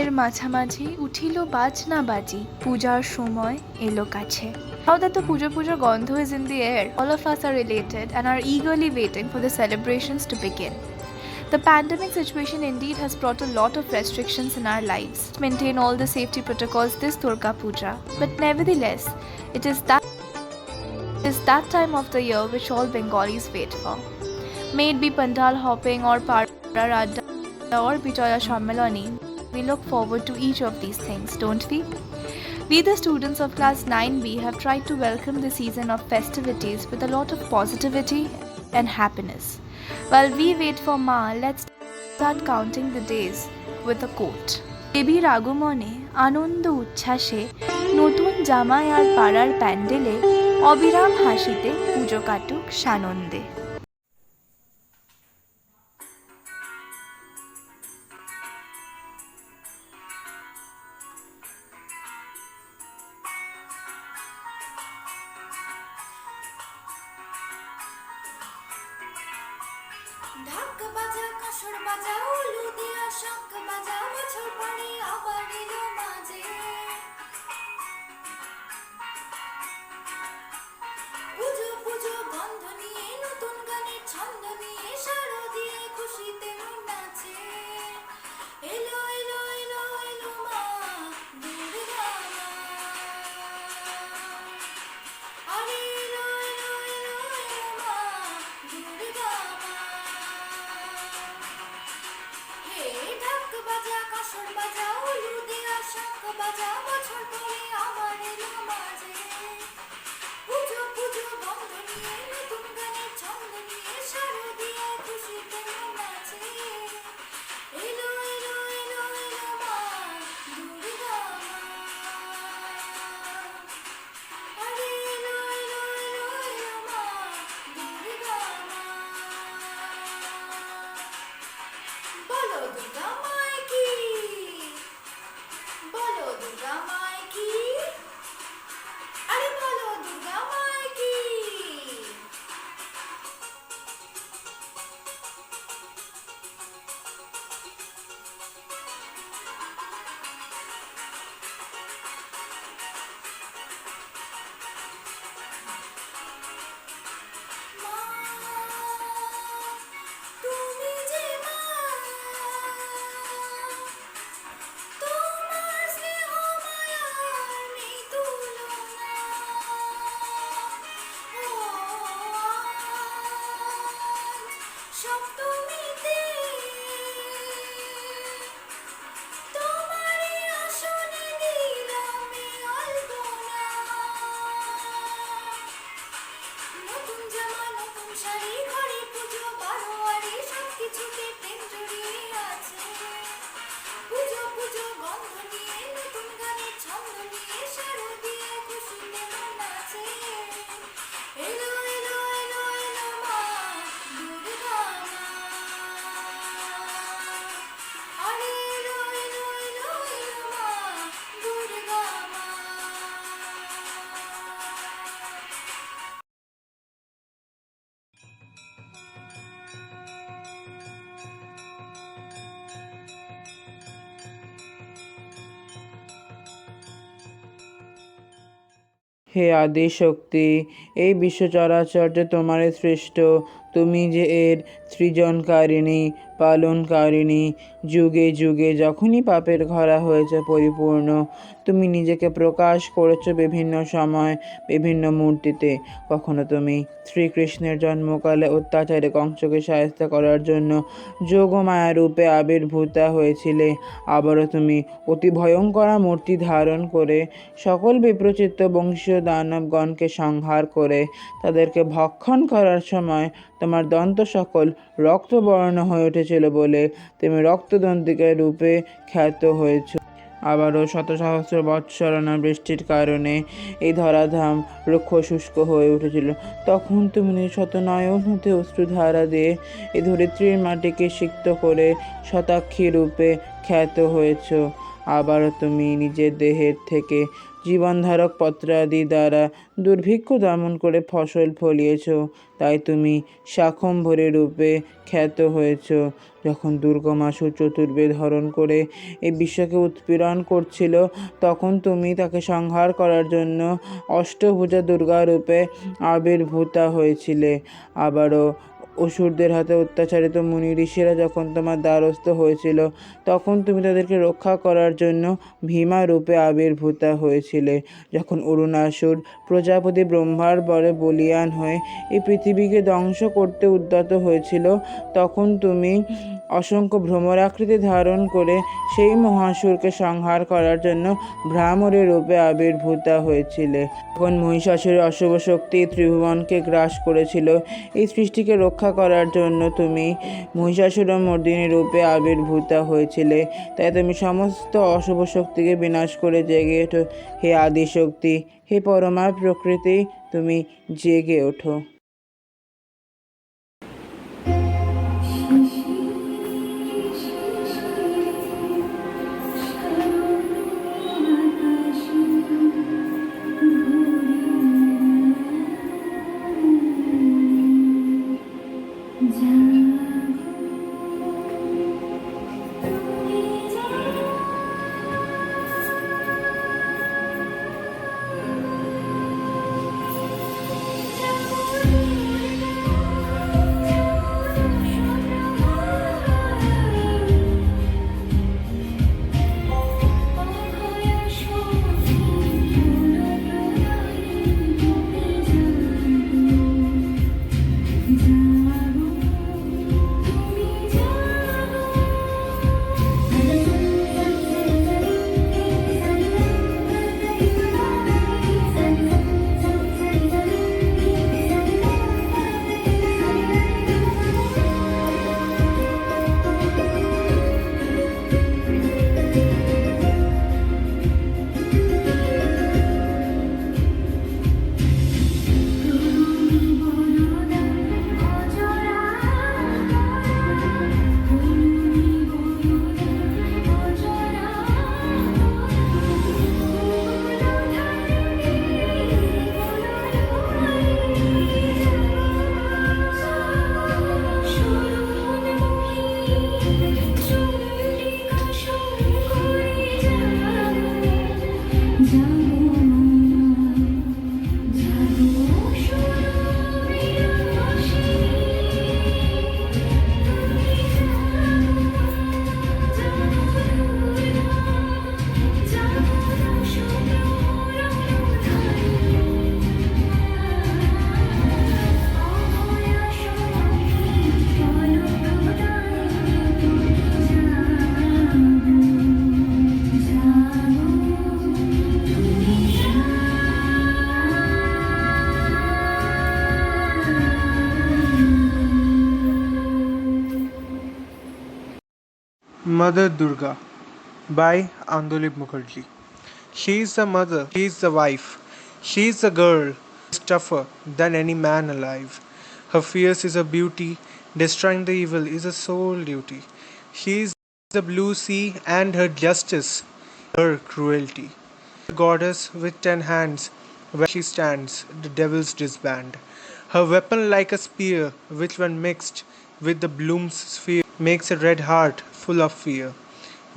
দিনের মাঝামাঝি উঠিল বাজনা বাজি, পূজার সময় এলো কাছে। Now that the puja gandha is in the air, all of us are related and are eagerly waiting for the celebrations to begin. The pandemic situation indeed has brought a lot of restrictions in our lives to maintain all the safety protocols this Durga Puja. But nevertheless, it is that time of the year which all Bengalis wait for. May it be pandal hopping or Parar Adda or Bijoya Shammelani, we look forward to each of these things, don't we? We, the students of class 9B, have tried to welcome the season of festivities with a lot of positivity and happiness. While we wait for Ma, let's start counting the days with a quote. দেবীর আগমনে আনন্দ উচ্ছ্বাসে নতুন জামাই আর পাড়ার প্যান্ডেলে অবিরাম হাসিতে পুজো কাটুক সানন্দে। ঢাক বাজা কাসর বাজা উলু দিয়া শঙ্খ বাজা বছর পরে আবার এলো মাঝে পুজো পুজো গন্ধ নিয়ে নতুন গানের ছন্দ নিয়ে শারদীয় খুশিতে মন নাচে এলো এলো এলো এলো মা দুর্গা মা আরে এলো এলো এলো এলো মা দুর্গা মা হে ঢাক বাজা কাসর বাজা উলু দিয়া শঙ্খ বাজা বছর পরে আবার এলো মাঝে পুজো পুজো গন্ধ নিয়ে নতুন গানের ছন্দ নিয়ে শারদীয় খুশিতে মন নাচে এলো এলো এলো এলো মা দুর্গা মা আরে এলো এলো এলো এলো মা দুর্গা মা বলো দুর্গা মায় কি বলো দুর্গা মায় কি আরে বলো দুর্গা মায় কি মা তুমি যে মা তোমার স্নেহ মায়ার নেই তুলনা ও সপ্তমীতে তোমারই আসনে দিলাম আলপনা নতুন জামা নতুন শাড়ি ঘরে পুজো বারোয়ারি সবকিছুতে প্রেম জড়িয়ে আছে পুজো পুজো গন্ধ নিয়ে নতুন গানের ছন্দ নিয়ে শারদীয় খুশিতে মন নাচে এলো এলো এলো এলো মা দুর্গা মা আরে এলো এলো এলো এলো মা দুর্গা মা হে আদি শক্তি, এই বিশ্ব চরাচর যে তোমারই সৃষ্ট, তুমি যে এর সৃজনকারিণী, পালনকারিণী। যুগে যুগে যখনই পাপের ঘরা হয়েছে পরিপূর্ণ, তুমি নিজেকে প্রকাশ করেছ বিভিন্ন সময় বিভিন্ন মূর্তিতে। কখনো তুমি শ্রীকৃষ্ণের জন্মকালে অত্যাচারে কংসকে সাহায্য করার জন্য যোগমায়া রূপে আবির্ভূতা হয়েছিলে। আবারও তুমি অতি ভয়ঙ্করা মূর্তি ধারণ করে সকল বিপ্রচিত্ত বংশীয় দানবগণকে সংহার করে তাদেরকে ভক্ষণ করার সময় তোমার দন্ত সকল রক্তবর্ণ হয়ে উঠেছিল বলে তুমি রক্তদন্তিকা রূপে খ্যাত হয়েছ। আবারও শত সহস্র বৎসর অনাবৃষ্টির কারণে এই ধরাধাম রুক্ষ শুষ্ক হয়ে উঠেছিল। তখন তুমি শত নয়ন হতে অশ্রুধারা দিয়ে এই ধরিত্রীর মাটিকে সিক্ত করে শতাক্ষী রূপে খ্যাত হয়েছ। আবারও তুমি নিজের দেহের থেকে জীবনধারক পত্রাদি দ্বারা দুর্ভিক্ষ দমন করে ফসল ফলিয়েছ, তাই তুমি শাকম্ভরী রূপে খ্যাত হয়েছ। যখন দুর্গমাসুর চতুর্বেদ হরণ করে এই বিশ্বকে উৎপীড়ন করছিল, তখন তুমি তাকে সংহার করার জন্য অষ্টভুজা দুর্গা রূপে আবির্ভূতা হয়েছিলে। আবারও অসুরদের হাতে অত্যাচারিত মুনি ঋষিরা যখন তোমার দ্বারস্থ হয়েছিল, তখন তুমি তাদেরকে রক্ষা করার জন্য ভীমা রূপে আবির্ভূতা হয়েছিলে। যখন অরুণাসুর প্রজাপতি ব্রহ্মার বরে বলীয়ান হয়ে এই পৃথিবীকে ধ্বংস করতে উদ্যত হয়েছিল, তখন তুমি অসংখ্য ভ্রমরাকৃতি ধারণ করে সেই মহাসুরকে সংহার করার জন্য ভ্রামরী রূপে আবির্ভূতা হয়েছিলে। যখন মহিষাসুরের অশুভ শক্তি ত্রিভুবনকে গ্রাস করেছিল, এই সৃষ্টিকে রক্ষা করার জন্য তুমি মহিষাসুরমর্দিনী রূপে আবির্ভূতা হয়েছিলে। তাই তুমি সমস্ত অশুভ শক্তিকে বিনাশ করে জেগে ওঠো। হে আদিশক্তি, হে পরমা প্রকৃতি, তুমি জেগে ওঠো। Mother Durga by Andolip Mukherjee. She is the mother, she is the wife, she is the girl, is tougher than any man alive. Her fierce is a beauty, destroying the evil is a sole duty. She is the blue sea and her justice, her cruelty. The goddess with 10 hands, where she stands, the devils disband. Her weapon like a spear, which when mixed with the bloom's sphere, makes a red heart full of fear.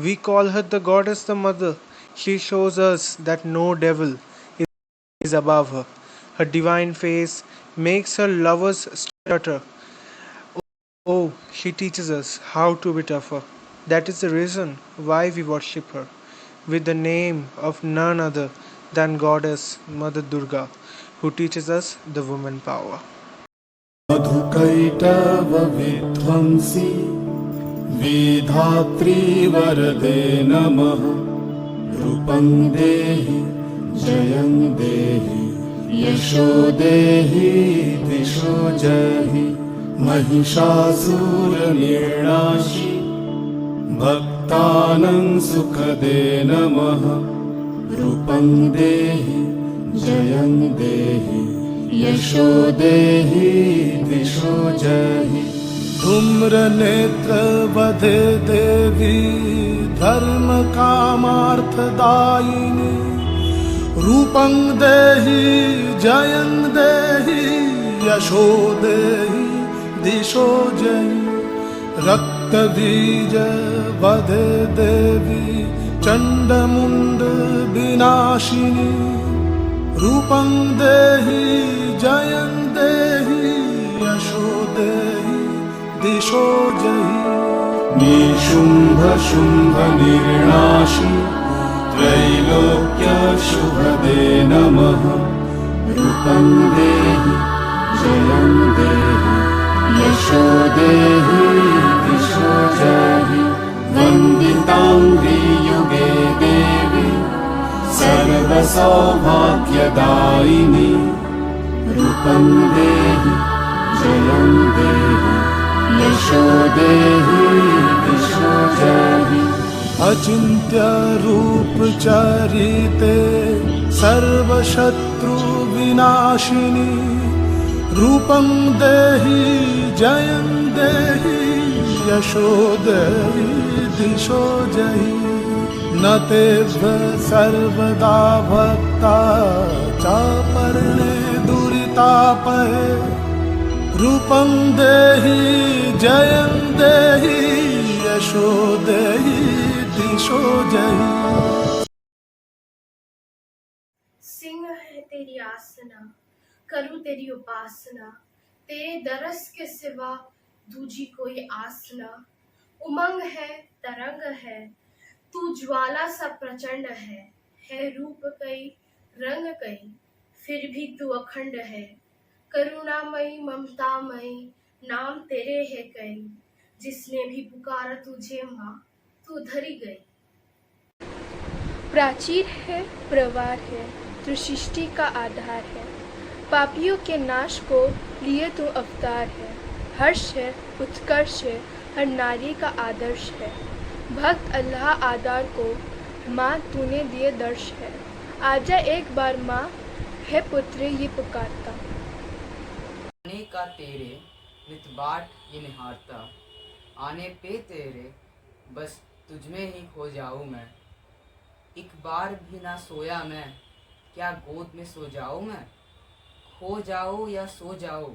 We call her the goddess the mother. She shows us that no devil is above her. Her divine face makes her lovers stutter. Oh, she teaches us how to be tougher. That is the reason why we worship her with the name of none other than Goddess Mother Durga, who teaches us the woman power. Madhukaitabh विध्वंसी Vidhatri वरदे नमः रूपं देहि जयं देहि यशो देहि दिशो जहि महिषासुरनिर्णाशि भक्तानां सुखदे नमः रूपं देहि जयं देहि यशो देहि दिशो जहि धूम्र नेत्र वधे देवी धर्म कामार्थदायिनी रूपं देहि जयं देहि यशो देहि दिशो जयि रक्तबीज वधे देवी चण्डमुण्ड विनाशिनी रूपं देहि जयं देहि यशो देहि दिशो जयि निशुम्भ शुम्भ निर्नाशि त्रैलोक्य शुभदे नमः रूपं देहि जयं देहि यशो देहि दिशो जयि वन्दिताङ्घ्रि युगे देवी सर्वसौभाग्यदायिनी रूपं देहि जयं देहि यशो देहि दिशो जयि अचिन्त्य रूप चरिते सर्वशत्रु विनाशिनी रूपं देहि जयं देहि यशो देहि दिशो जयि न तेभ्य सर्वदा भक्ता चापर्णे दुरितापहे रूपं देहि जयं देहि यशो देहि दिशो जयि सिंह है तेरी आसना, करूँ तेरी उपासना, तेरे दरस के सिवा दूजी कोई आसना। उमंग है तरंग है, तू ज्वाला सा प्रचंड है रूप कई रंग कई, फिर भी तू अखंड है। करुणामयी ममतामयी नाम तेरे है कई, जिसने भी पुकारा तुझे माँ तू धरी गई। प्राचीर है, प्रवार है, तू सृष्टि का आधार है। पापियों के नाश को लिए तू अवतार है। हर्ष है, उत्कर्ष है, हर नारी का आदर्श है। भक्त अल्लाह आदार को माँ तूने दिए दर्श है। आजा एक बार माँ, है पुत्र ये पुकारता। आने का तेरे नित बाट ये निहारता, आने पे तेरे बस तुझमें ही खो जाऊँ मैं। एक बार भी ना सोया मैं, क्या गोद में सो जाऊँ मैं। खो जाऊँ या सो जाऊँ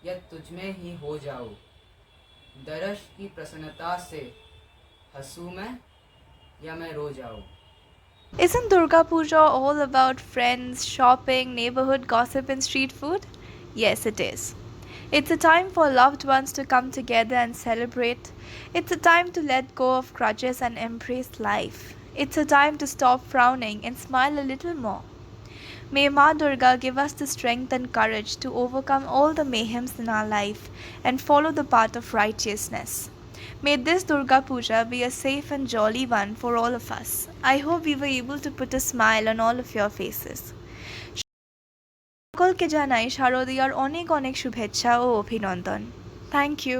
या तुझमें ही हो जाऊँ, दर्श की प्रसन्नता से हंसूँ मैं या मैं रो जाऊँ। Isn't Durga Puja all about friends, shopping, neighborhood gossip, and street food? Yes, it is. It's a time for loved ones to come together and celebrate. It's a time to let go of grudges and embrace life. It's a time to stop frowning and smile a little more. May Ma Durga give us the strength and courage to overcome all the mayhems in our life and follow the path of righteousness. May this Durga Puja be a safe and jolly one for all of us. I hope we were able to put a smile on all of your faces. সকলকে জানাই শারদীয়ার অনেক অনেক শুভেচ্ছা ও অভিনন্দন। Thank you.